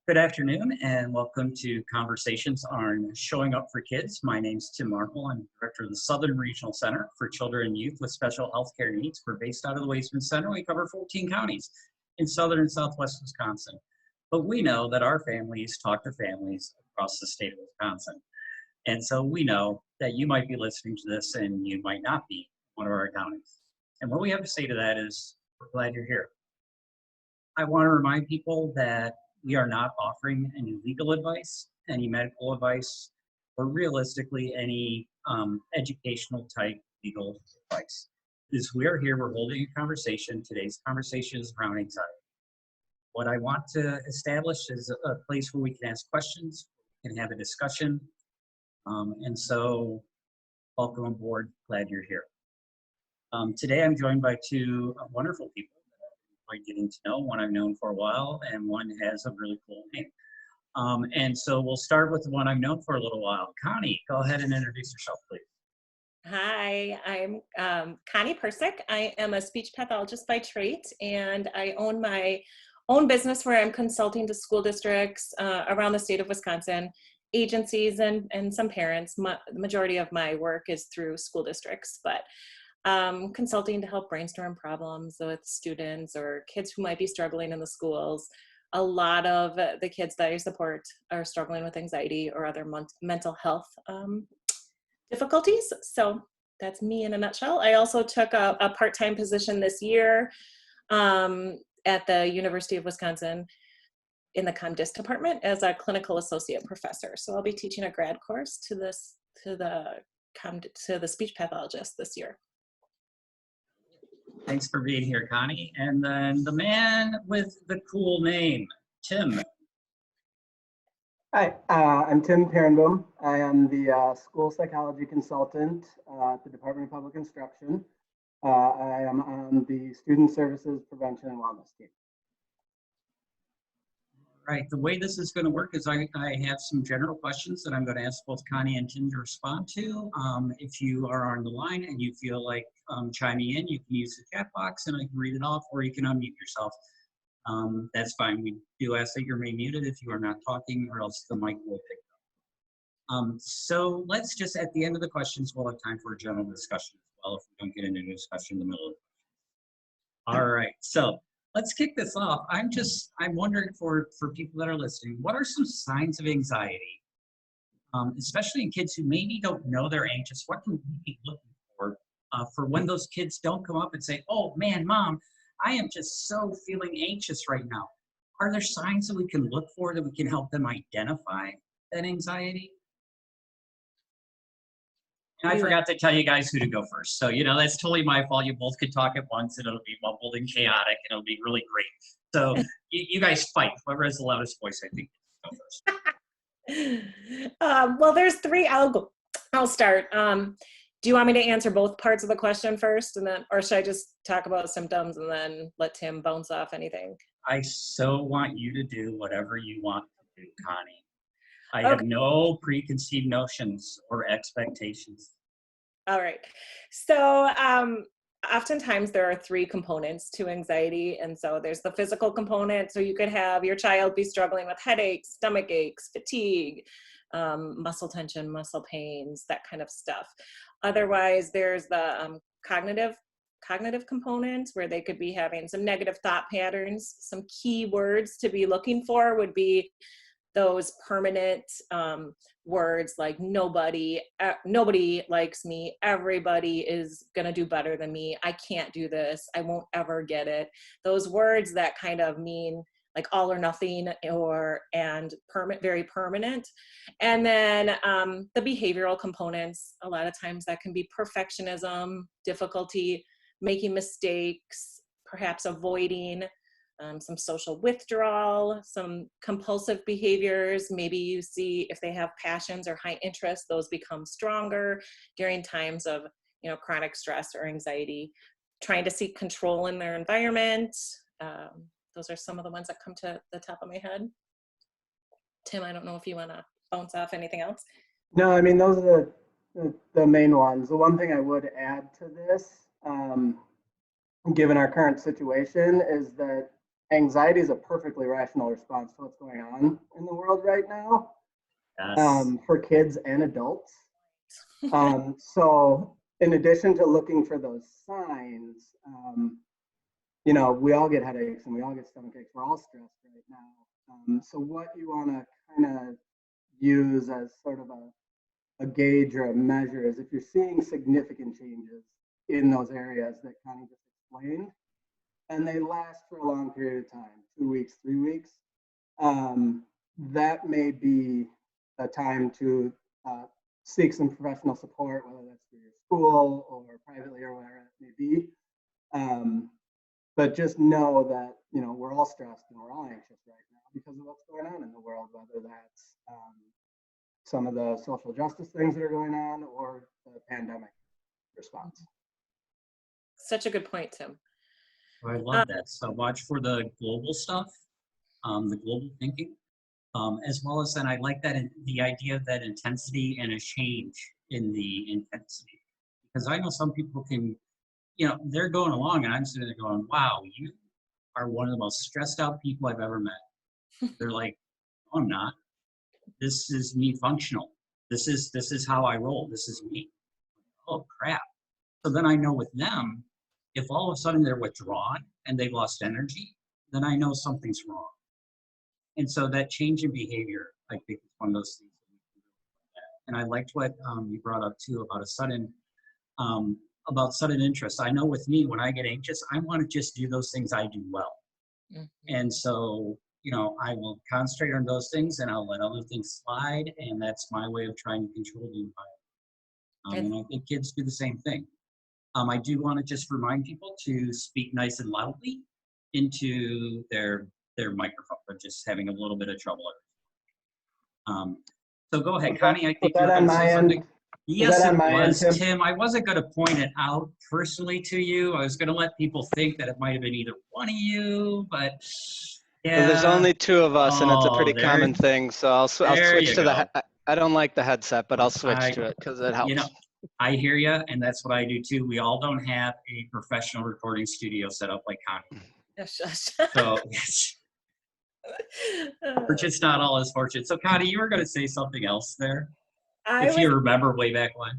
Good afternoon and welcome to Conversations on Showing Up for Kids. My name's Tim Markle. I'm Director of the Southern Regional Center for Children and Youth with Special Healthcare Needs. We're based out of the Wasteman Center. We cover 14 counties in southern and southwest Wisconsin. But we know that our families talk to families across the state of Wisconsin. And so we know that you might be listening to this and you might not be one of our counties. And what we have to say to that is, we're glad you're here. I want to remind people that we are not offering any legal advice, any medical advice, or realistically any educational type legal advice. As we're here, we're holding a conversation. Today's conversation is around anxiety. What I want to establish is a place where we can ask questions, we can have a discussion. And so welcome aboard, glad you're here. Today I'm joined by two wonderful people. Getting to know. One I've known for a while, and one has a really cool name. And so we'll start with the one I've known for a little while. Connie, go ahead and introduce yourself, please. Hi, I'm Connie Persike. I am a speech pathologist by trade, and I own my own business where I'm consulting to school districts around the state of Wisconsin, agencies, and some parents. The majority of my work is through school districts, but consulting to help brainstorm problems with students or kids who might be struggling in the schools. A lot of the kids that I support are struggling with anxiety or other mental health difficulties. So that's me in a nutshell. I also took a part-time position this year at the University of Wisconsin in the ComDis department as a clinical associate professor. So I'll be teaching a grad course to the speech pathologist this year. Thanks for being here, Connie. And then the man with the cool name, Tim. Hi, I'm Tim Peerenboom. I am the school psychology consultant at the Department of Public Instruction. I am on the Student Services Prevention and Wellness team. Right, the way this is going to work is I have some general questions that I'm going to ask both Connie and Tim to respond to. If you are on the line and you feel like chiming in, you can use the chat box and I can read it off, or you can unmute yourself. That's fine. We do ask that you're muted if you are not talking, or else the mic will pick up. So let's just, at the end of the questions, we'll have time for a general discussion as well if we don't get into a discussion in the middle of it. All right, so let's kick this off. I'm wondering for people that are listening, what are some signs of anxiety, especially in kids who maybe don't know they're anxious? What can we be looking for when those kids don't come up and say, oh man, mom, I am just so feeling anxious right now? Are there signs that we can look for that we can help them identify that anxiety? And I forgot to tell you guys who to go first. So, that's totally my fault. You both could talk at once and it'll be mumbled and chaotic and it'll be really great. So you guys fight. Whoever has the loudest voice, I think, go first. Well, there's three. I'll start. Do you want me to answer both parts of the question first, or should I just talk about symptoms and then let Tim bounce off anything? I so want you to do whatever you want to do, Connie. I have no preconceived notions or expectations. All right. So oftentimes there are three components to anxiety. And so there's the physical component. So you could have your child be struggling with headaches, stomach aches, fatigue, muscle tension, muscle pains, that kind of stuff. Otherwise, there's the cognitive components where they could be having some negative thought patterns. Some key words to be looking for would be those permanent words like nobody likes me, everybody is gonna do better than me, I can't do this, I won't ever get it. Those words that kind of mean like all or nothing very permanent. And then the behavioral components, a lot of times that can be perfectionism, difficulty making mistakes, perhaps avoiding, some social withdrawal, some compulsive behaviors. Maybe you see if they have passions or high interests, those become stronger during times of chronic stress or anxiety, trying to seek control in their environment. Those are some of the ones that come to the top of my head. Tim, I don't know if you want to bounce off anything else. No, I mean, those are the main ones. The one thing I would add to this, given our current situation, is that anxiety is a perfectly rational response to what's going on in the world right now, Yes. for kids and adults. So in addition to looking for those signs, you know, we all get headaches and we all get stomach aches. We're all stressed right now. So what you want to kind of use as sort of a gauge or a measure is if you're seeing significant changes in those areas that Connie just explained, and they last for a long period of time, 2 weeks, 3 weeks, that may be a time to seek some professional support, whether that's through your school or privately or whatever it may be. But just know that, you know, we're all stressed and we're all anxious right now because of what's going on in the world, whether that's some of the social justice things that are going on or the pandemic response. Such a good point, Tim. I love that so much for the global stuff, the global thinking, as well as then I like that the idea of that intensity and a change in the intensity. Because I know some people can, you know, they're going along and I'm sitting there going, wow, you are one of the most stressed out people I've ever met. They're like, oh, I'm not. This is me functional. This is how I roll. This is me. Oh, crap. So then I know with them, if all of a sudden they're withdrawn and they've lost energy, then I know something's wrong. And so that change in behavior, I think, is one of those things that we can do. And I liked what you brought up too about sudden interest. I know with me, when I get anxious, I want to just do those things I do well. Mm-hmm. And so, you know, I will concentrate on those things and I'll let other things slide. And that's my way of trying to control the environment. And I think kids do the same thing. I do want to just remind people to speak nice and loudly into their microphone. They're just having a little bit of trouble. So go ahead, Connie. I think you're going to say something. Yes, it was, Tim. I wasn't going to point it out personally to you. I was going to let people think that it might have been either one of you, but yeah. Well, there's only two of us, and it's a pretty common thing. So I'll switch to the. I don't like the headset, but I'll switch to it because it helps. You know, I hear you, and that's what I do too. We all don't have a professional recording studio set up like Connie. So yes. We're just not all as fortunate. So Connie, you were going to say something else there, if you remember way back when.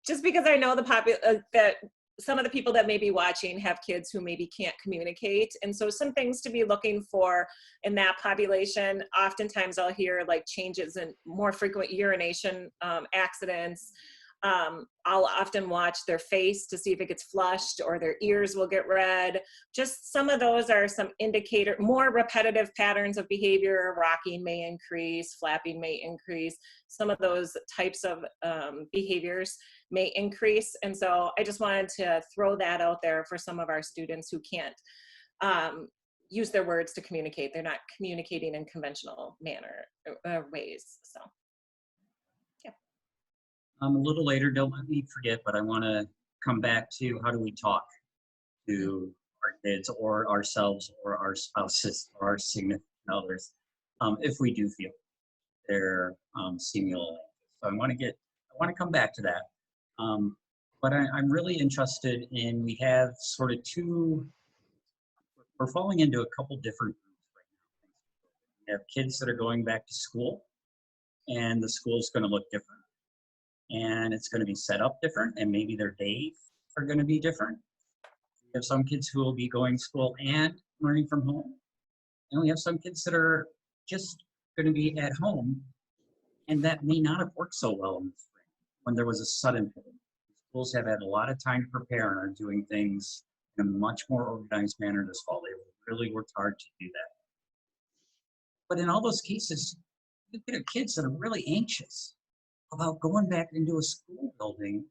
Just because I know that some of the people that may be watching have kids who maybe can't communicate, and so some things to be looking for in that population. Oftentimes, I'll hear like changes in more frequent urination accidents. I'll often watch their face to see if it gets flushed or their ears will get red. Just some of those are some indicator, more repetitive patterns of behavior. Rocking may increase, flapping may increase. Some of those types of behaviors may increase. And so I just wanted to throw that out there for some of our students who can't use their words to communicate. They're not communicating in conventional ways. So. A little later, don't let me forget, but I want to come back to how do we talk to our kids or ourselves or our spouses or our significant others if we do feel they're seeming a little anxious. So I want to come back to that. But I'm really interested in, we have sort of we're falling into a couple different groups right now. We have kids that are going back to school, and the school's going to look different. And it's going to be set up different, and maybe their days are going to be different. We have some kids who will be going to school and learning from home. And we have some kids that are just going to be at home, and that may not have worked so well in the spring when there was a sudden pivot. Schools have had a lot of time to prepare and are doing things in a much more organized manner this fall. They really worked hard to do that. But in all those cases, you get kids that are really anxious about going back into a school building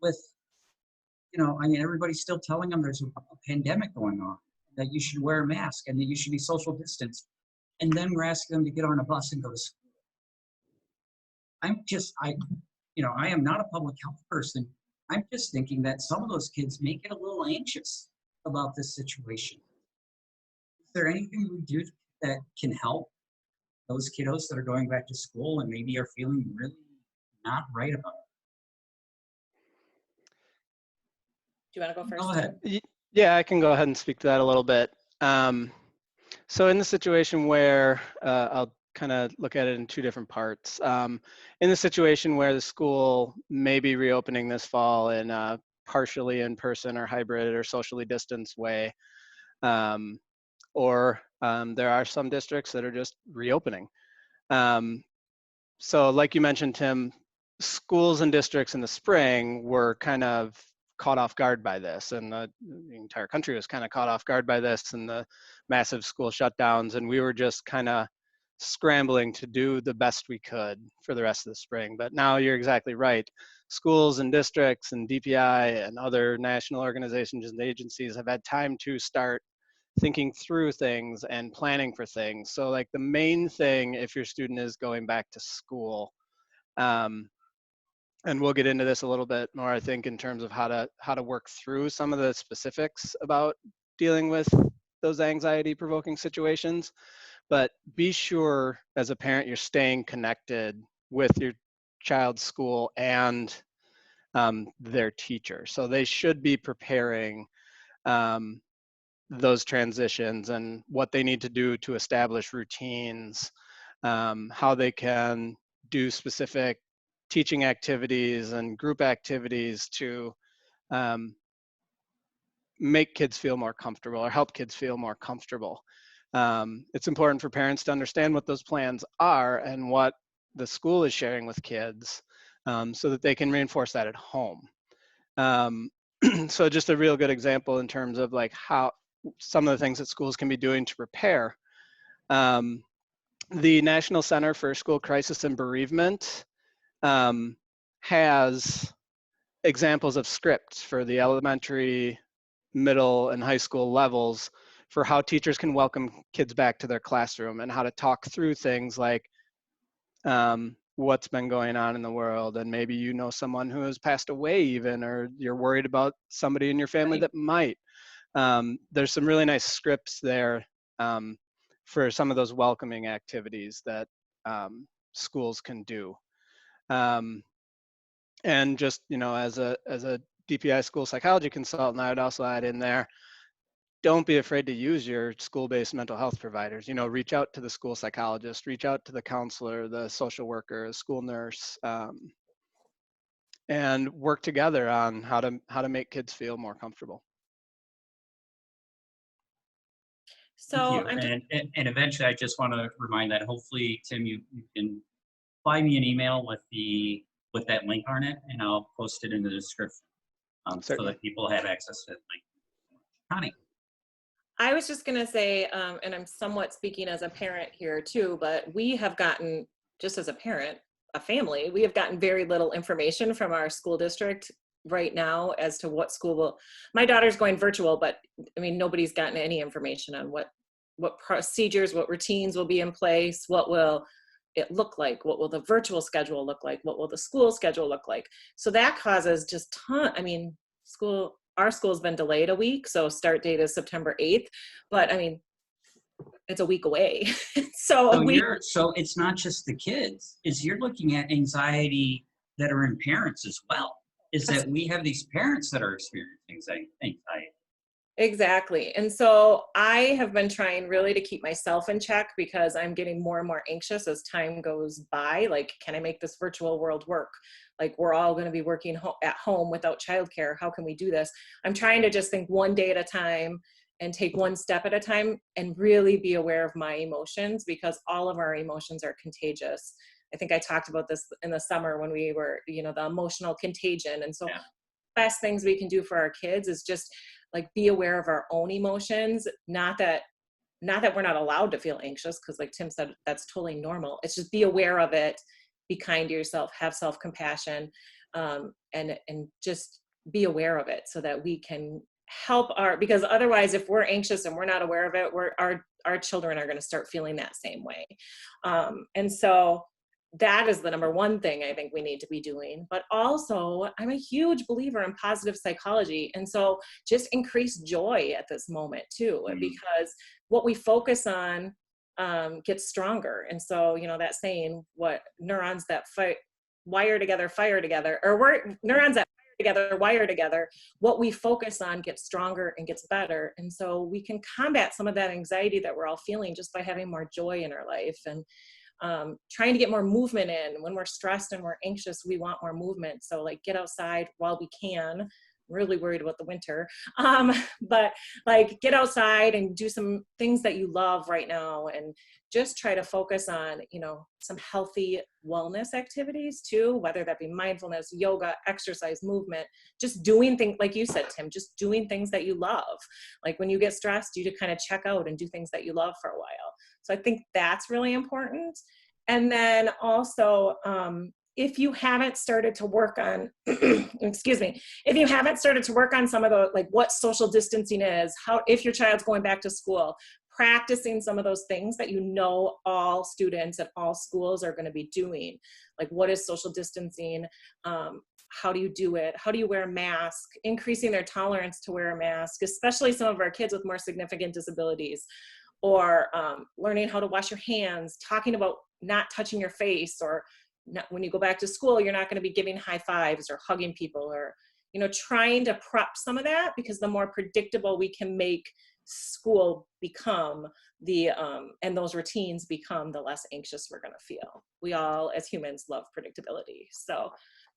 with, you know, I mean, everybody's still telling them there's a pandemic going on, that you should wear a mask and that you should be social distanced. And then we're asking them to get on a bus and go to school. I am not a public health person. I'm just thinking that some of those kids may get a little anxious about this situation. Is there anything we do that can help those kiddos that are going back to school and maybe are feeling really not right about it? Do you want to go first? Go ahead. Yeah, I can go ahead and speak to that a little bit. So in the situation where, I'll kind of look at it in two different parts. In the situation where the school may be reopening this fall in a partially in-person or hybrid or socially distanced way, or there are some districts that are just reopening. So like you mentioned, Tim, schools and districts in the spring were kind of caught off guard by this, and the entire country was kind of caught off guard by this and the massive school shutdowns, and we were just kind of scrambling to do the best we could for the rest of the spring. But now you're exactly right. Schools and districts and DPI and other national organizations and agencies have had time to start thinking through things and planning for things. So like the main thing, if your student is going back to school, and we'll get into this a little bit more, I think, in terms of how to work through some of the specifics about dealing with those anxiety-provoking situations. But be sure as a parent you're staying connected with your child's school and their teacher. So they should be preparing those transitions and what they need to do to establish routines, how they can do specific teaching activities and group activities to make kids feel more comfortable or help kids feel more comfortable. It's important for parents to understand what those plans are and what the school is sharing with kids, so that they can reinforce that at home. So just a real good example in terms of like how some of the things that schools can be doing to prepare. The National Center for School Crisis and Bereavement has examples of scripts for the elementary, middle, and high school levels for how teachers can welcome kids back to their classroom and how to talk through things like what's been going on in the world, and maybe you know someone who has passed away even, or you're worried about somebody in your family that might. There's some really nice scripts there for some of those welcoming activities that schools can do. And just, you know, as a DPI school psychology consultant, I would also add in there, don't be afraid to use your school-based mental health providers. You know, reach out to the school psychologist, reach out to the counselor, the social worker, the school nurse, and work together on how to make kids feel more comfortable. So and eventually, I just want to remind that hopefully, Tim, you can fly me an email with that link on it, and I'll post it in the description so that people have access to the link. Connie. I was just going to say, and I'm somewhat speaking as a parent here too, but we have gotten, just as a parent, a family, we have gotten very little information from our school district right now as to what school will, my daughter's going virtual, but I mean, nobody's gotten any information on what procedures, what routines will be in place, what will it look like, what will the virtual schedule look like, what will the school schedule look like. So that causes just our school's been delayed a week, so start date is September 8th, but I mean, it's a week away. So it's not just the kids, you're looking at anxiety that are in parents as well, that we have these parents that are experiencing anxiety. Exactly. And so I have been trying really to keep myself in check because I'm getting more and more anxious as time goes by. Like, can I make this virtual world work? Like, we're all going to be working at home without childcare. How can we do this? I'm trying to just think one day at a time and take one step at a time and really be aware of my emotions, because all of our emotions are contagious. I think I talked about this in the summer when we were, you know, the emotional contagion. And so best things we can do for our kids is just like be aware of our own emotions. Not that we're not allowed to feel anxious, because like Tim said, that's totally normal. It's just be aware of it, be kind to yourself, have self-compassion, and just be aware of it so that we can help because otherwise if we're anxious and we're not aware of it, our children are going to start feeling that same way. And so that is the number one thing I think we need to be doing. But also, I'm a huge believer in positive psychology. And so just increase joy at this moment too, because what we focus on gets stronger. And so, you know, that saying, what neurons that wire together, fire together, or neurons that fire together, wire together. What we focus on gets stronger and gets better. And so we can combat some of that anxiety that we're all feeling just by having more joy in our life, and trying to get more movement in. When we're stressed and we're anxious, we want more movement. So like get outside while we can. Really worried about the winter, but like get outside and do some things that you love right now, and just try to focus on, you know, some healthy wellness activities too, whether that be mindfulness, yoga, exercise, movement, just doing things like you said, Tim, just doing things that you love. Like when you get stressed, you to kind of check out and do things that you love for a while. So I think that's really important. And then also, if you haven't started to work on, excuse me, if you haven't started to work on some of the, like what social distancing is, how, if your child's going back to school, practicing some of those things that you know all students at all schools are going to be doing. Like what is social distancing? How do you do it? How do you wear a mask? Increasing their tolerance to wear a mask, especially some of our kids with more significant disabilities. Or learning how to wash your hands, talking about not touching your face, or not, when you go back to school, you're not going to be giving high fives or hugging people, or, you know, trying to prep some of that, because the more predictable we can make school become, the and those routines become, the less anxious we're going to feel. We all as humans love predictability. So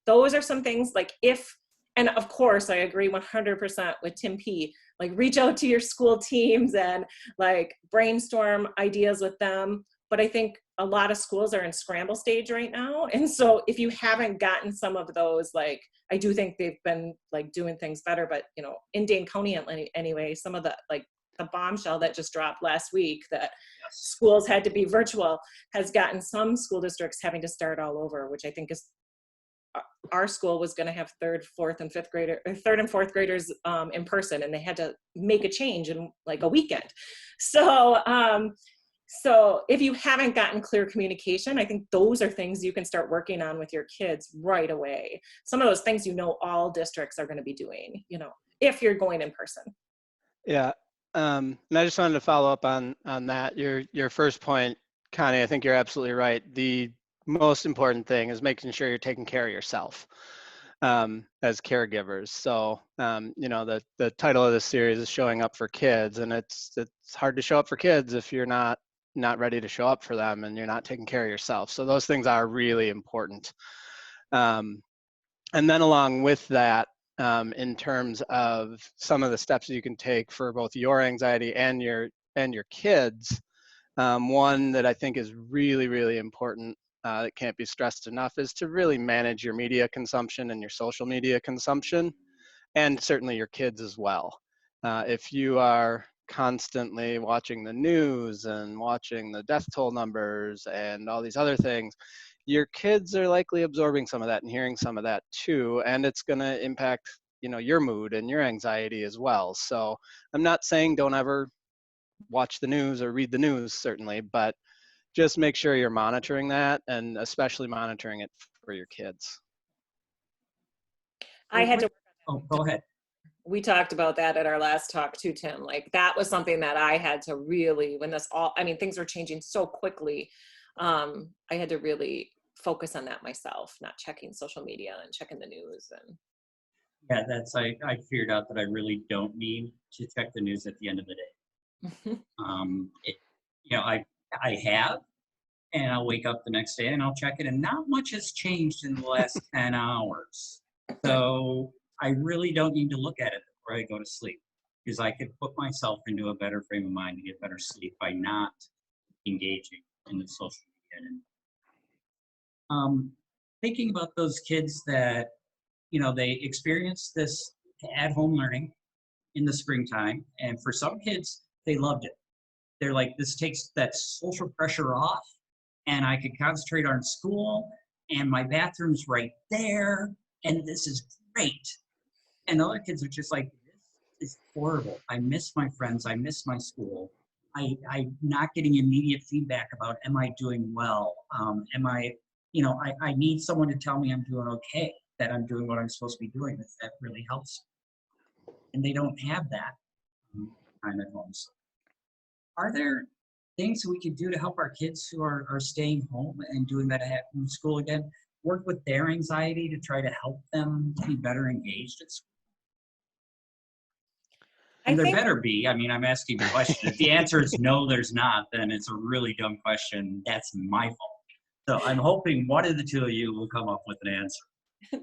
those are some things, like if, and of course I agree 100% with Tim P, like reach out to your school teams and like brainstorm ideas with them. But I think a lot of schools are in scramble stage right now. And so if you haven't gotten some of those, like, I do think they've been like doing things better, but you know, in Dane County anyway, some of the, like the bombshell that just dropped last week that schools had to be virtual has gotten some school districts having to start all over, which I think is, our school was going to have third and fourth graders in person, and they had to make a change in like a weekend. So, so if you haven't gotten clear communication, I think those are things you can start working on with your kids right away. Some of those things, you know, all districts are going to be doing, you know, if you're going in person. Yeah. And I just wanted to follow up on that. Your first point, Connie, I think you're absolutely right. The most important thing is making sure you're taking care of yourself as caregivers. So, you know, the title of this series is Showing Up for Kids, and it's hard to show up for kids if you're not ready to show up for them and you're not taking care of yourself. So those things are really important. And then along with that, in terms of some of the steps you can take for both your anxiety and your kids, one that I think is really, really important, that can't be stressed enough, is to really manage your media consumption and your social media consumption, and certainly your kids as well. If you are constantly watching the news and watching the death toll numbers and all these other things, your kids are likely absorbing some of that and hearing some of that too, and it's going to impact, you know, your mood and your anxiety as well. So I'm not saying don't ever watch the news or read the news, certainly, but just make sure you're monitoring that, and especially monitoring it for your kids. I had to. Oh, go ahead. We talked about that at our last talk too, Tim. Like that was something that I had to really, when this all, I mean, things were changing so quickly. I had to really focus on that myself, not checking social media and checking the news. And yeah, that's, I figured out that I really don't need to check the news at the end of the day. You know, I have, and I'll wake up the next day and I'll check it, and not much has changed in the last 10 hours. So I really don't need to look at it before I go to sleep, because I could put myself into a better frame of mind to get better sleep by not engaging in the social media. And thinking about those kids that, you know, they experience this at-home learning in the springtime, and for some kids, they loved it. They're like, this takes that social pressure off, and I could concentrate on school, and my bathroom's right there, and this is great. And other kids are just like, this is horrible. I miss my friends. I miss my school. I'm not getting immediate feedback about, am I doing well? Am I, you know, I need someone to tell me I'm doing okay, that I'm doing what I'm supposed to be doing. That really helps. And they don't have that time at home. So are there things we could do to help our kids who are staying home and doing that at home school again? work with their anxiety to try to help them be better engaged at school? I And there think better be. I mean, I'm asking the question. If the answer is no, there's not, then it's a really dumb question. That's my fault. So I'm hoping one of the two of you will come up with an answer.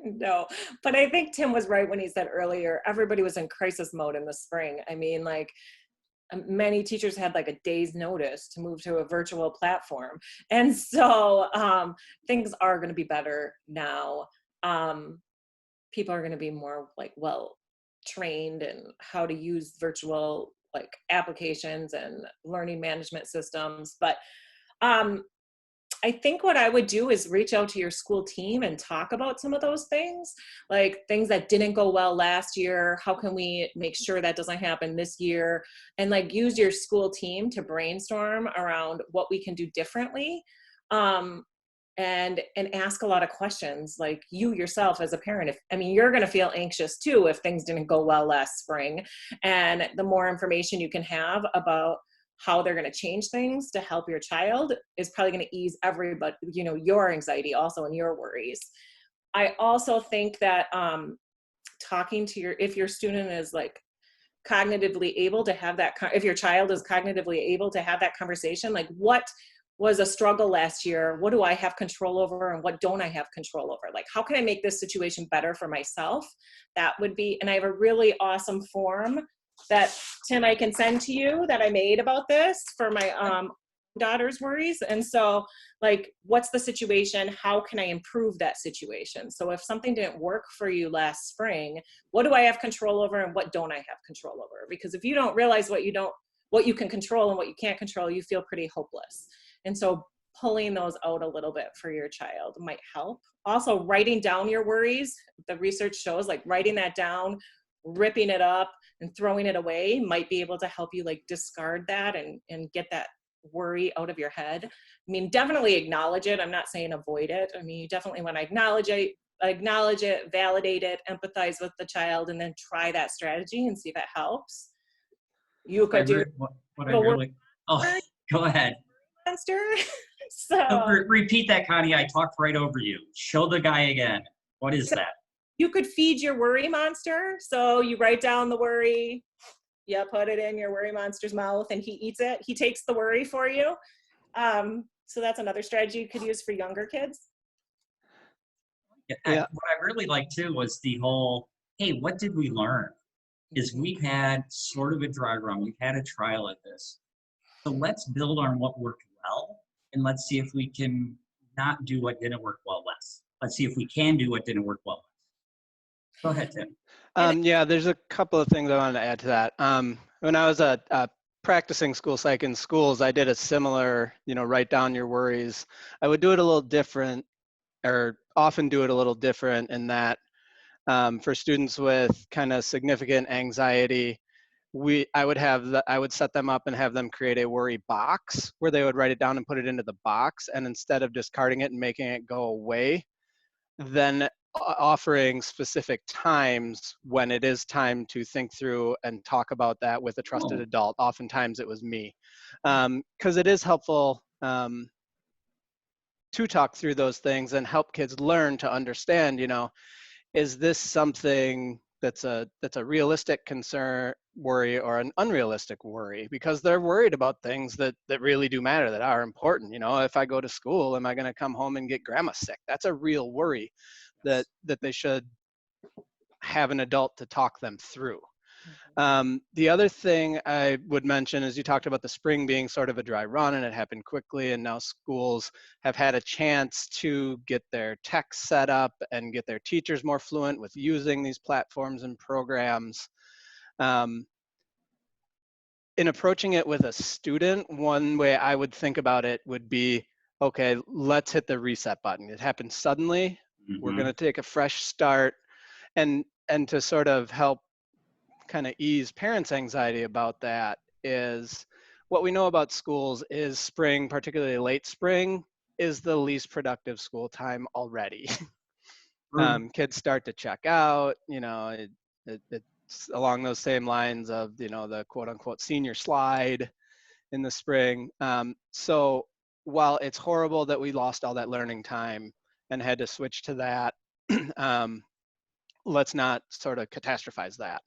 no, but I think Tim was right when he said earlier, everybody was in crisis mode in the spring. I mean, like, many teachers had like a day's notice to move to a virtual platform. And so things are going to be better now. People are going to be more like well trained in how to use virtual like applications and learning management systems. But I think what I would do is reach out to your school team and talk about some of those things, like things that didn't go well last year. How can we make sure that doesn't happen this year? And like use your school team to brainstorm around what we can do differently. And ask a lot of questions, like you yourself as a parent. If, I mean, you're going to feel anxious too if things didn't go well last spring. And the more information you can have about how they're going to change things to help your child is probably going to ease everybody, you know, your anxiety also and your worries. I also think that talking to if your student is like cognitively able to have that, if your child is cognitively able to have that conversation, like what was a struggle last year, what do I have control over and what don't I have control over? Like, how can I make this situation better for myself? That would be, and I have a really awesome form that, Tim, I can send to you that I made about this for my daughter's worries. And so like, what's the situation? How can I improve that situation? So if something didn't work for you last spring, what do I have control over and what don't I have control over? Because if you don't realize what you can control and what you can't control, you feel pretty hopeless. And so pulling those out a little bit for your child might help. Also, writing down your worries. The research shows like writing that down, ripping it up and throwing it away might be able to help you like discard that and get that worry out of your head. I mean, definitely acknowledge it. I'm not saying avoid it. I mean, you definitely want to acknowledge it, validate it, empathize with the child, and then try that strategy and see if it helps. You could do what I really, oh, go ahead. Monster. So repeat that, Connie. I talked right over you. Show the guy again. What is that? You could feed your worry monster. So you write down the worry, you put it in your worry monster's mouth and he eats it. He takes the worry for you. So that's another strategy you could use for younger kids. Yeah. What I really liked too was the whole, hey, what did we learn? Is we've had sort of a dry run. We've had a trial at this. So let's build on what worked well, and let's see if we can not do what didn't work well less. Let's see if we can do what didn't work well less. Go ahead, Tim. Yeah, there's a couple of things I wanted to add to that. When I was practicing school psych in schools, I did a similar, write down your worries. I would do it a little different, or often do it a little different in that for students with kind of significant anxiety, I would set them up and have them create a worry box where they would write it down and put it into the box. And instead of discarding it and making it go away, then offering specific times when it is time to think through and talk about that with a trusted adult. Oftentimes it was me, because it is helpful to talk through those things and help kids learn to understand, is this something that's a realistic concern, worry, or an unrealistic worry? Because they're worried about things that really do matter, that are important. If I go to school, am I going to come home and get grandma sick? That's a real worry that they should have an adult to talk them through. The other thing I would mention is you talked about the spring being sort of a dry run and it happened quickly, and now schools have had a chance to get their tech set up and get their teachers more fluent with using these platforms and programs. In approaching it with a student, one way I would think about it would be, okay, let's hit the reset button. It happened suddenly. Mm-hmm. We're going to take a fresh start, and to sort of help kind of ease parents' anxiety about that is what we know about schools is spring, particularly late spring, is the least productive school time already. Kids start to check out, it's along those same lines of, the quote unquote senior slide in the spring. So while it's horrible that we lost all that learning time, and had to switch to that. Let's not sort of catastrophize that,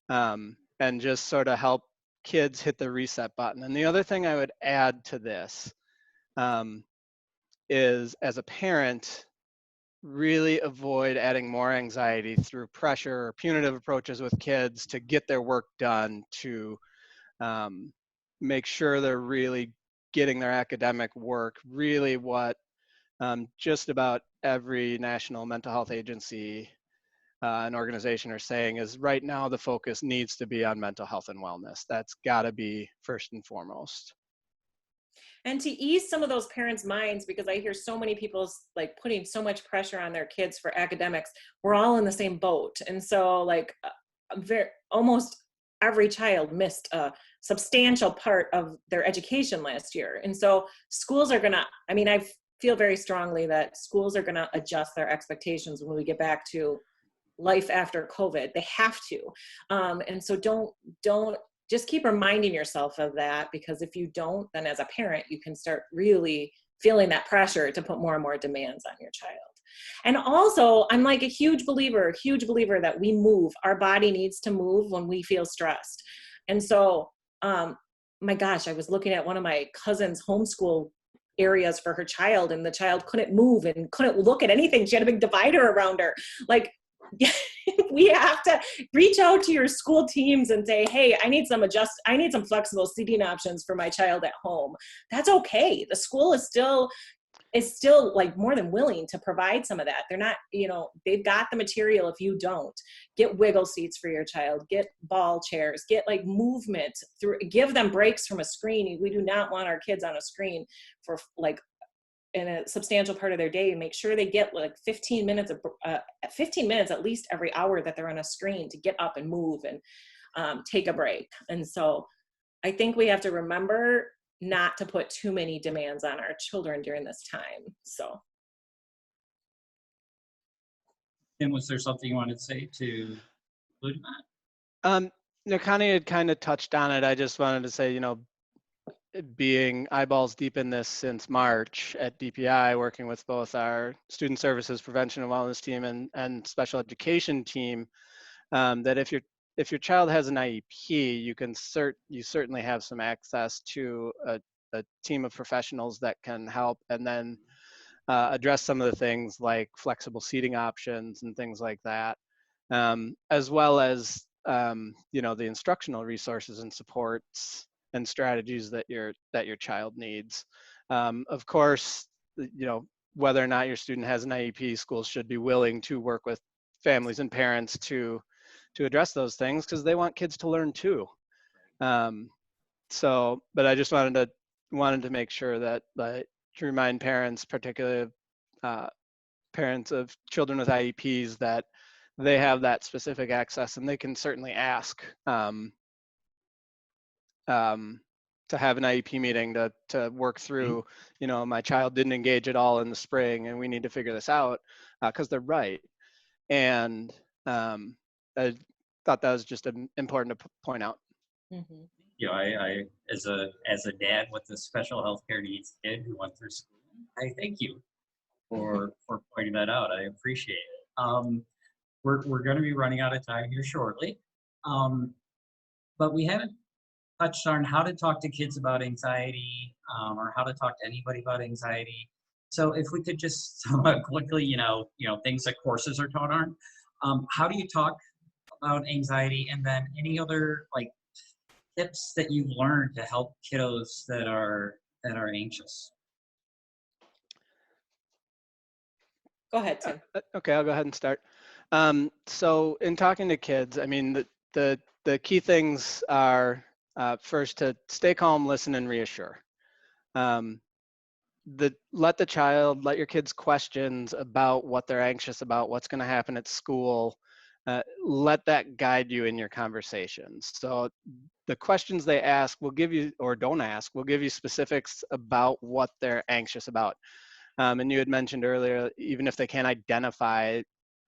and just sort of help kids hit the reset button. And the other thing I would add to this is, as a parent, really avoid adding more anxiety through pressure or punitive approaches with kids to get their work done, to make sure they're really getting their academic work. Really what just about every national mental health agency and organization are saying is, right now the focus needs to be on mental health and wellness. That's got to be first and foremost. And to ease some of those parents' minds, because I hear so many people like putting so much pressure on their kids for academics, we're all in the same boat. And so like almost every child missed a substantial part of their education last year. And so schools are gonna, I mean, I feel very strongly that schools are gonna adjust their expectations when we get back to life after COVID. They have to. And so don't just keep reminding yourself of that, because if you don't, then as a parent, you can start really feeling that pressure to put more and more demands on your child. And also, I'm like a huge believer that we move. Our body needs to move when we feel stressed. And so, my gosh, I was looking at one of my cousin's homeschool areas for her child, and the child couldn't move and couldn't look at anything. She had a big divider around her. Like, we have to reach out to your school teams and say, hey, I need some flexible seating options for my child at home. That's okay. The school is still like more than willing to provide some of that. They're not, they've got the material. If you don't, get wiggle seats for your child, get ball chairs, get like movement through, give them breaks from a screen. We do not want our kids on a screen for like in a substantial part of their day. Make sure they get like 15 minutes at least every hour that they're on a screen to get up and move and take a break. And so I think we have to remember not to put too many demands on our children during this time. So. Tim, was there something you wanted to say to include that? Connie had kind of touched on it. I just wanted to say, being eyeballs deep in this since March at DPI, working with both our student services prevention and wellness team and special education team, that if your child has an IEP, you certainly have some access to a team of professionals that can help, and then address some of the things like flexible seating options and things like that, as well as the instructional resources and supports and strategies that your child needs. Of course, whether or not your student has an IEP, schools should be willing to work with families and parents to address those things, because they want kids to learn too. But I just wanted to make sure that to remind parents, particularly parents of children with IEPs, that they have that specific access, and they can certainly ask to have an IEP meeting to work through, my child didn't engage at all in the spring and we need to figure this out, because they're right. And I thought that was just important to point out. Mm-hmm. I as a dad with a special healthcare needs kid who went through school, I thank you for pointing that out. I appreciate it. We're going to be running out of time here shortly, but we haven't touched on how to talk to kids about anxiety, or how to talk to anybody about anxiety. So if we could just quickly, things that courses are taught on. How do you talk about anxiety, and then any other tips that you've learned to help kiddos that are anxious? Go ahead, Tim. Okay, I'll go ahead and start. So in talking to kids, I mean, the key things are, first, to stay calm, listen, and reassure. Let your kids' questions about what they're anxious about, what's going to happen at school, let that guide you in your conversations. So the questions they ask will give you, or don't ask, will give you specifics about what they're anxious about. And you had mentioned earlier, even if they can't identify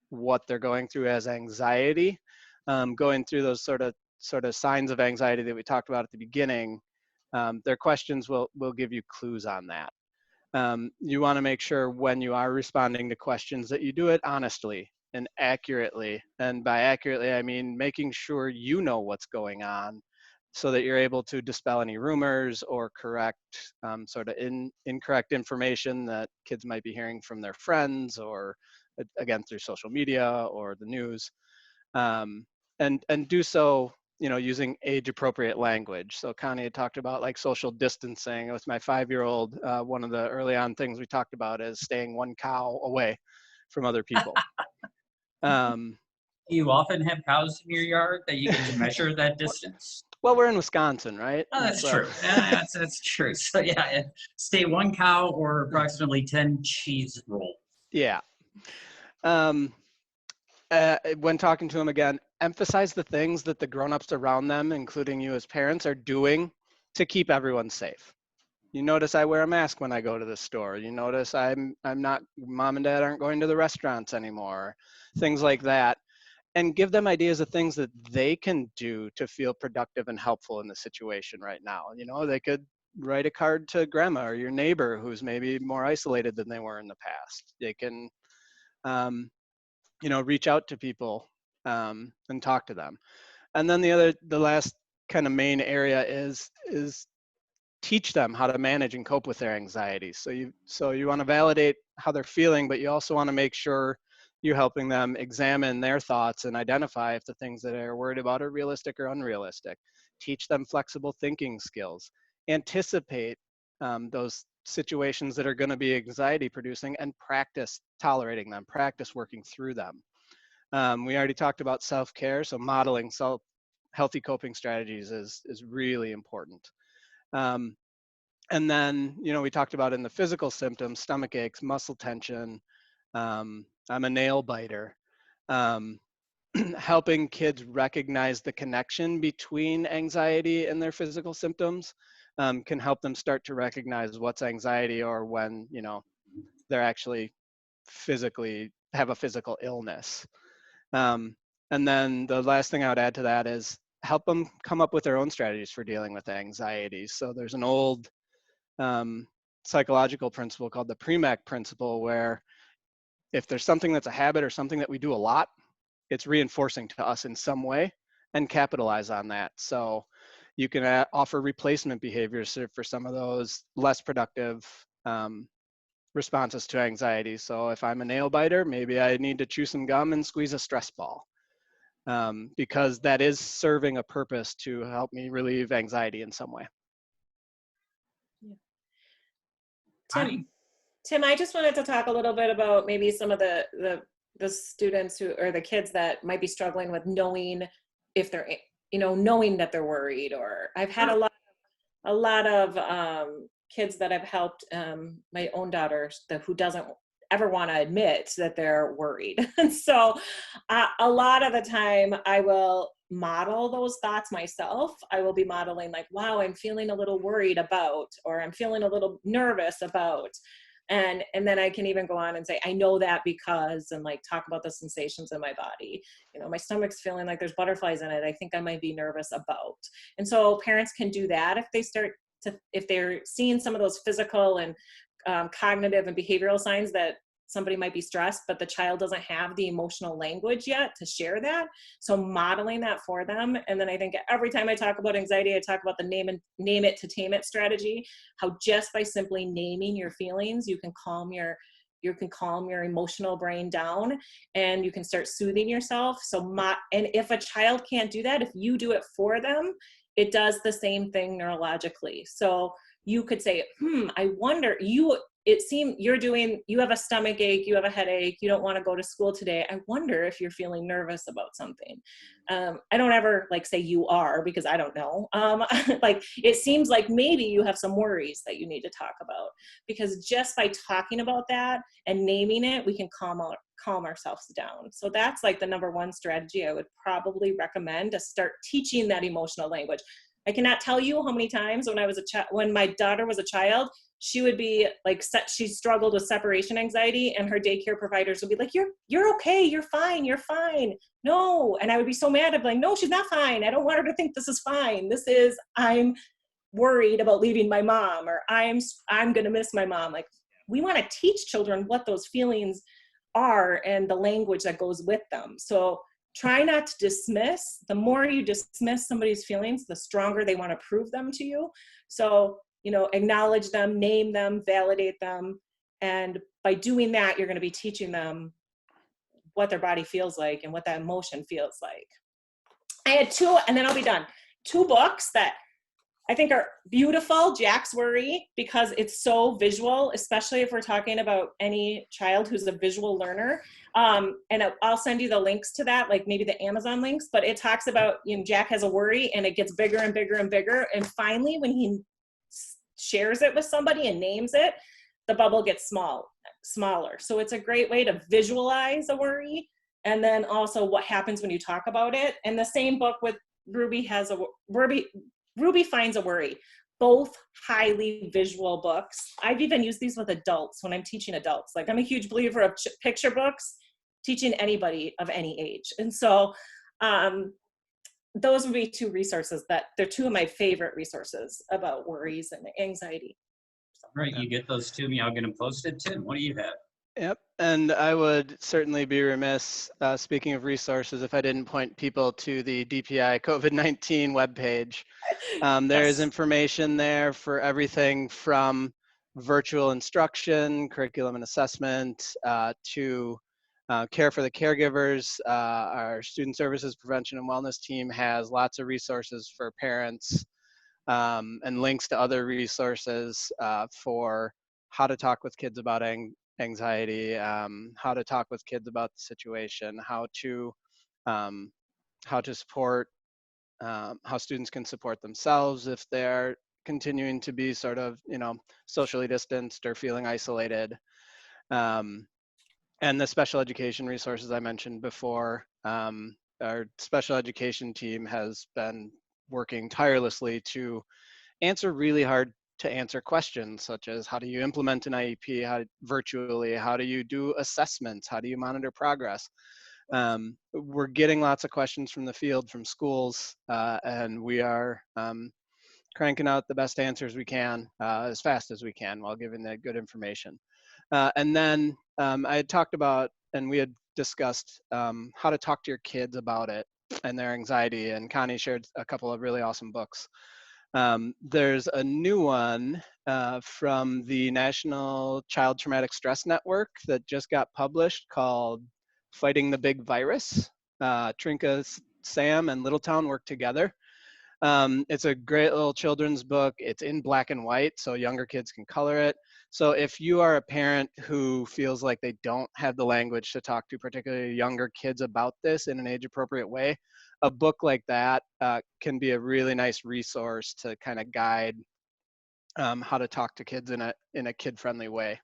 what they're going through as anxiety, going through those sort of signs of anxiety that we talked about at the beginning, their questions will give you clues on that. You want to make sure when you are responding to questions that you do it honestly and accurately. And by accurately, I mean making sure you know what's going on so that you're able to dispel any rumors or correct sort of incorrect information that kids might be hearing from their friends or, again, through social media or the news. And do so, using age-appropriate language. So Connie had talked about like social distancing. With my 5-year-old, one of the early on things we talked about is staying 1 cow away from other people. Do you often have cows in your yard that you get to measure that distance? Well, we're in Wisconsin, right? Oh, that's So, true. That's true. So yeah, stay 1 cow or approximately 10 cheese rolls. yeah. When talking to them again, emphasize the things that the grown-ups around them, including you as parents, are doing to keep everyone safe. You notice I wear a mask when I go to the store. You notice I'm not, mom and dad aren't going to the restaurants anymore, things like that. And give them ideas of things that they can do to feel productive and helpful in the situation right now. They could write a card to grandma or your neighbor who's maybe more isolated than they were in the past. They can, reach out to people and talk to them. And then the last kind of main area is teach them how to manage and cope with their anxieties. So you want to validate how they're feeling, but you also want to make sure you're helping them examine their thoughts and identify if the things that they're worried about are realistic or unrealistic. Teach them flexible thinking skills. Anticipate those situations that are going to be anxiety producing and practice tolerating them, practice working through them. We already talked about self-care, so modeling healthy coping strategies is really important. And then, we talked about in the physical symptoms, stomach aches, muscle tension, I'm a nail biter. Helping kids recognize the connection between anxiety and their physical symptoms can help them start to recognize what's anxiety or when, they're actually physically have a physical illness. And then the last thing I would add to that is help them come up with their own strategies for dealing with anxiety. So there's an old psychological principle called the Premack principle, where if there's something that's a habit or something that we do a lot, it's reinforcing to us in some way, and capitalize on that. So you can offer replacement behaviors for some of those less productive responses to anxiety. So if I'm a nail biter, maybe I need to chew some gum and squeeze a stress ball, because that is serving a purpose to help me relieve anxiety in some way. Tim, I just wanted to talk a little bit about maybe some of the students or the kids that might be struggling with knowing if they're, knowing that they're worried. Or I've had a lot of kids that I've helped, my own daughter who doesn't ever want to admit that they're worried. And so a lot of the time I will model those thoughts myself. I will be modeling like, wow, I'm feeling a little worried about, or I'm feeling a little nervous about. And then I can even go on and say, I know that because, and like talk about the sensations in my body. My stomach's feeling like there's butterflies in it. I think I might be nervous about. And so parents can do that if they're seeing some of those physical and cognitive and behavioral signs that somebody might be stressed, but the child doesn't have the emotional language yet to share that. So modeling that for them. And then I think every time I talk about anxiety, I talk about the name it to tame it strategy, how just by simply naming your feelings, you can calm your emotional brain down, and you can start soothing yourself. And if a child can't do that, if you do it for them, it does the same thing neurologically. So you could say, I wonder, you have a stomach ache, you have a headache, you don't want to go to school today. I wonder if you're feeling nervous about something. I don't ever say you are, because I don't know. It seems like maybe you have some worries that you need to talk about, because just by talking about that and naming it, we can calm ourselves down. So that's the number one strategy I would probably recommend, to start teaching that emotional language. I cannot tell you how many times when my daughter was a child, she would be she struggled with separation anxiety, and her daycare providers would be like, you're okay, you're fine. No. And I would be so mad. I'd be like, no, she's not fine. I don't want her to think this is fine. worried about leaving my mom, or I'm going to miss my mom. Like, we want to teach children what those feelings are and the language that goes with them. So try not to dismiss. The more you dismiss somebody's feelings, the stronger they want to prove them to you. So, you know, acknowledge them, name them, validate them. And by doing that, you're going to be teaching them what their body feels like and what that emotion feels like. I had two, and then I'll be done. Two books that I think are beautiful. Jack's Worry, because it's so visual, especially if we're talking about any child who's a visual learner. And I'll send you the links to that, like maybe the Amazon links, but it talks about, you know, Jack has a worry and it gets bigger and bigger and bigger. And finally, when he shares it with somebody and names it, the bubble gets smaller. So it's a great way to visualize a worry. And then also what happens when you talk about it. And the same book with Ruby Finds a Worry. Both highly visual books. I've even used these with adults when I'm teaching adults. Like, I'm a huge believer of picture books, teaching anybody of any age. And so those would be two resources that they're two of my favorite resources about worries and anxiety. All right, you get those to me. I'll get them posted. Tim, what do you have? Yep, and I would certainly be remiss, speaking of resources, if I didn't point people to the DPI COVID-19 webpage. There is Yes. information there for everything from virtual instruction, curriculum and assessment, to care for the caregivers. Our Student Services Prevention and Wellness team has lots of resources for parents, and links to other resources for how to talk with kids about anxiety, how to talk with kids about the situation, how to support, how students can support themselves if they're continuing to be sort of, you know, socially distanced or feeling isolated. And the special education resources I mentioned before. Our special education team has been working tirelessly to answer really hard to answer questions, such as how do you implement an IEP virtually? How do you do assessments? How do you monitor progress? We're getting lots of questions from the field, from schools, and we are cranking out the best answers we can as fast as we can while giving the good information. And then I had talked about, and we had discussed how to talk to your kids about it and their anxiety, and Connie shared a couple of really awesome books. There's a new one from the National Child Traumatic Stress Network that just got published called Fighting the Big Virus. Trinka, Sam, and Littletown work together. It's a great little children's book. It's in black and white, so younger kids can color it. So if you are a parent who feels like they don't have the language to talk to particularly younger kids about this in an age-appropriate way, a book like that can be a really nice resource to kind of guide how to talk to kids in a kid-friendly way.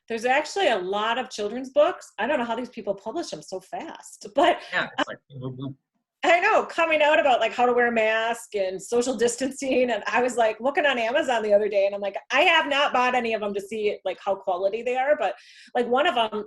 There's actually a lot of children's books. I don't know how these people publish them so fast, but Yeah, it's like boom, boom. I know, coming out about like how to wear a mask and social distancing. And I was like looking on Amazon the other day and I'm like, I have not bought any of them to see like how quality they are. But like one of them,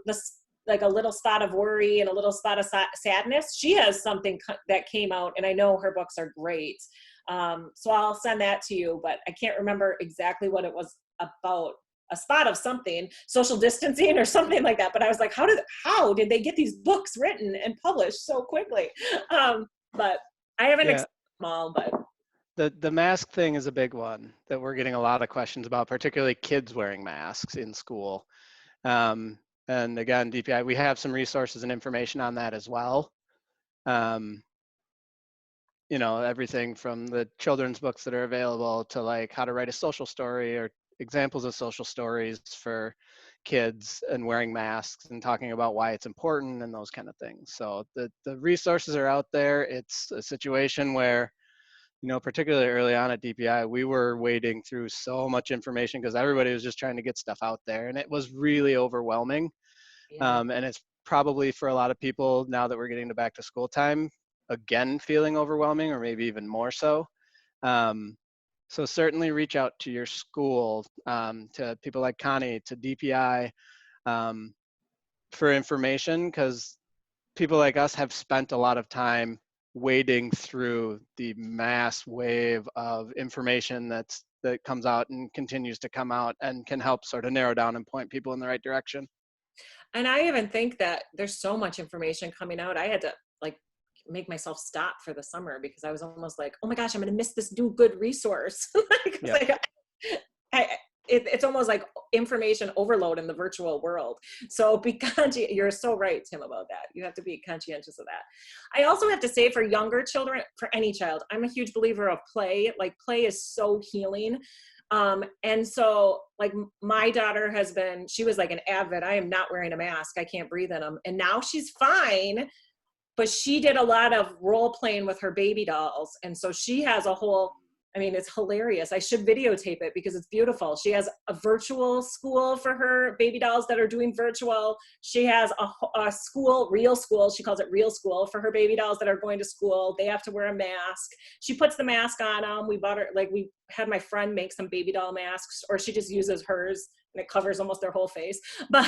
like a little spot of worry and a little spot of sadness, she has something that came out and I know her books are great. So I'll send that to you, but I can't remember exactly what it was about. A spot of something, social distancing or something like that. But I was like, how did they get these books written and published so quickly? But I haven't explained them all, but. The mask thing is a big one that we're getting a lot of questions about, particularly kids wearing masks in school. And again, DPI, we have some resources and information on that as well. You know, everything from the children's books that are available to like how to write a social story or examples of social stories for kids and wearing masks and talking about why it's important and those kind of things. So the resources are out there. It's a situation where, you know, particularly early on at DPI, we were wading through so much information because everybody was just trying to get stuff out there and it was really overwhelming. Yeah. And it's probably for a lot of people now that we're getting to back to school time, again, feeling overwhelming or maybe even more so. So certainly reach out to your school, to people like Connie, to DPI for information, because people like us have spent a lot of time wading through the mass wave of information that comes out and continues to come out and can help sort of narrow down and point people in the right direction. And I even think that there's so much information coming out. I had to like make myself stop for the summer because I was almost like, oh my gosh, I'm going to miss this new good resource. It's almost like information overload in the virtual world. So be conscientious. You're so right, Tim, about that. You have to be conscientious of that. I also have to say for younger children, for any child, I'm a huge believer of play. Like play is so healing. And so like my daughter she was like an avid, I am not wearing a mask. I can't breathe in them. And now she's fine, but she did a lot of role playing with her baby dolls. And so she has a whole, I mean, it's hilarious. I should videotape it because it's beautiful. She has a virtual school for her baby dolls that are doing virtual. She has a school, real school. She calls it real school for her baby dolls that are going to school. They have to wear a mask. She puts the mask on them. We bought her, like we had my friend make some baby doll masks, or she just uses hers and it covers almost their whole face. But,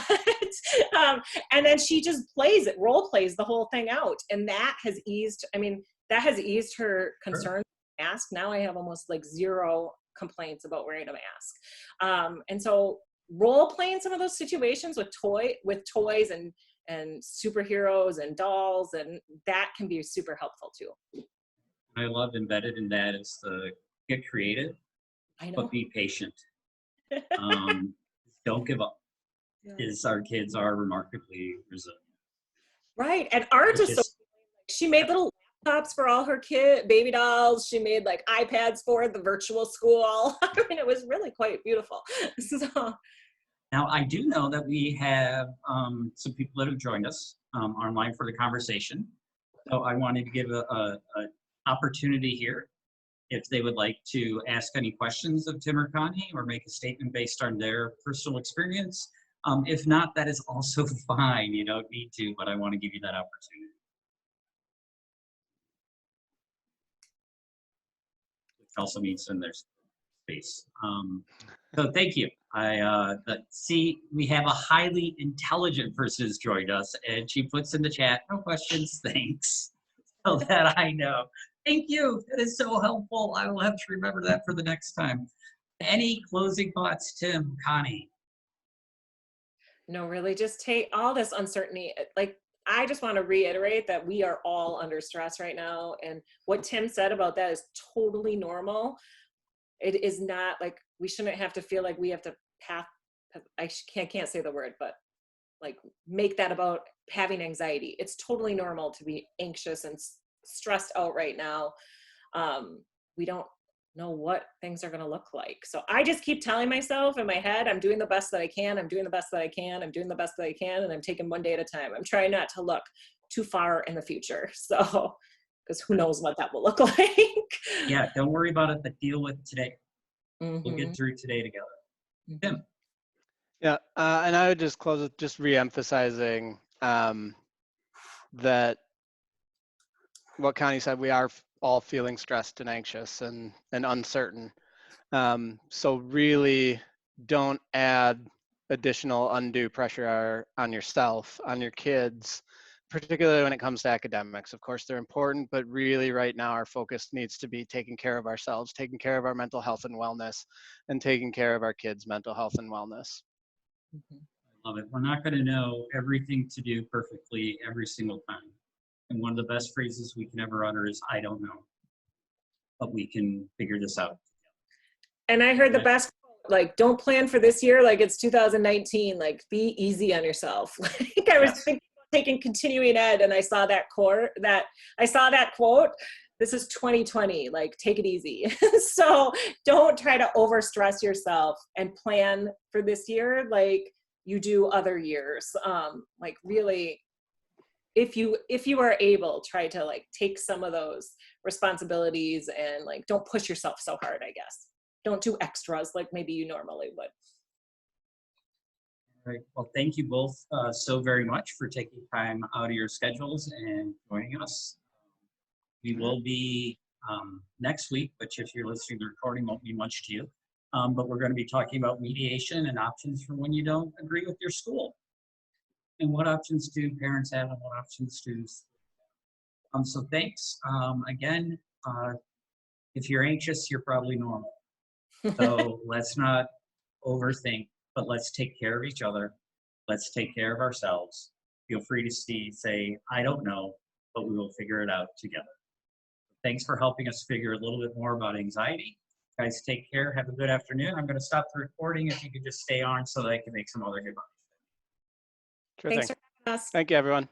and then she just plays it, role plays the whole thing out. And that has eased, I mean, that has eased her concern. Mask. Now I have almost like zero complaints about wearing a mask. And so role playing some of those situations with toys and superheroes and dolls, and that can be super helpful too. I love embedded in that is the get creative, but be patient. Don't give up. Because our kids are remarkably resilient. Right. And art is so, she made little laptops for all her baby dolls. She made like iPads for the virtual school. I mean, it was really quite beautiful. So now I do know that we have some people that have joined us online for the conversation. So I wanted to give a opportunity here if they would like to ask any questions of Tim or Connie or make a statement based on their personal experience. If not, that is also fine. You don't need to, but I want to give you that opportunity. Also means in their space. So thank you. See, we have a highly intelligent person who's joined us, and she puts in the chat, no questions, thanks. So that I know. Thank you. That is so helpful. I will have to remember that for the next time. Any closing thoughts, Tim, Connie? No, really, just take all this uncertainty. Like, I just want to reiterate that we are all under stress right now. And what Tim said about that is totally normal. It is not like, we shouldn't have to feel like we have to I can't say the word, but like make that about having anxiety. It's totally normal to be anxious and stressed out right now. We don't know what things are going to look like. So I just keep telling myself in my head, I'm doing the best that I can. I'm doing the best that I can. I'm doing the best that I can. And I'm taking one day at a time. I'm trying not to look too far in the future. So, because who knows what that will look like. Yeah, don't worry about it, but deal with today. Mm-hmm. We'll get through today together. Tim. Yeah, and I would just close with just re-emphasizing that what Connie said, we are all feeling stressed and anxious and uncertain. So really don't add additional undue pressure on yourself, on your kids, particularly when it comes to academics. Of course, they're important, but really right now our focus needs to be taking care of ourselves, taking care of our mental health and wellness, and taking care of our kids' mental health and wellness. I love it. We're not going to know everything to do perfectly every single time. And one of the best phrases we can ever utter is, I don't know, but we can figure this out. And I heard the best, like, don't plan for this year like it's 2019, like be easy on yourself. Like I was thinking about taking continuing ed and I saw that quote, this is 2020, like take it easy. So don't try to overstress yourself and plan for this year like you do other years. Like really, if you are able, try to like take some of those responsibilities and like don't push yourself so hard, I guess. Don't do extras like maybe you normally would. All right. Well, thank you both so very much for taking time out of your schedules and joining us. We will be next week, which if you're listening to the recording won't be much to you. But we're going to be talking about mediation and options for when you don't agree with your school. And what options do parents have and what options do So thanks. Again, if you're anxious, you're probably normal. So let's not overthink, but let's take care of each other. Let's take care of ourselves. Feel free to say, I don't know, but we will figure it out together. Thanks for helping us figure a little bit more about anxiety. Guys, take care. Have a good afternoon. I'm going to stop the recording if you could just stay on so that I can make some other goodbyes. Sure Thanks thing. for having us. Thank you, everyone.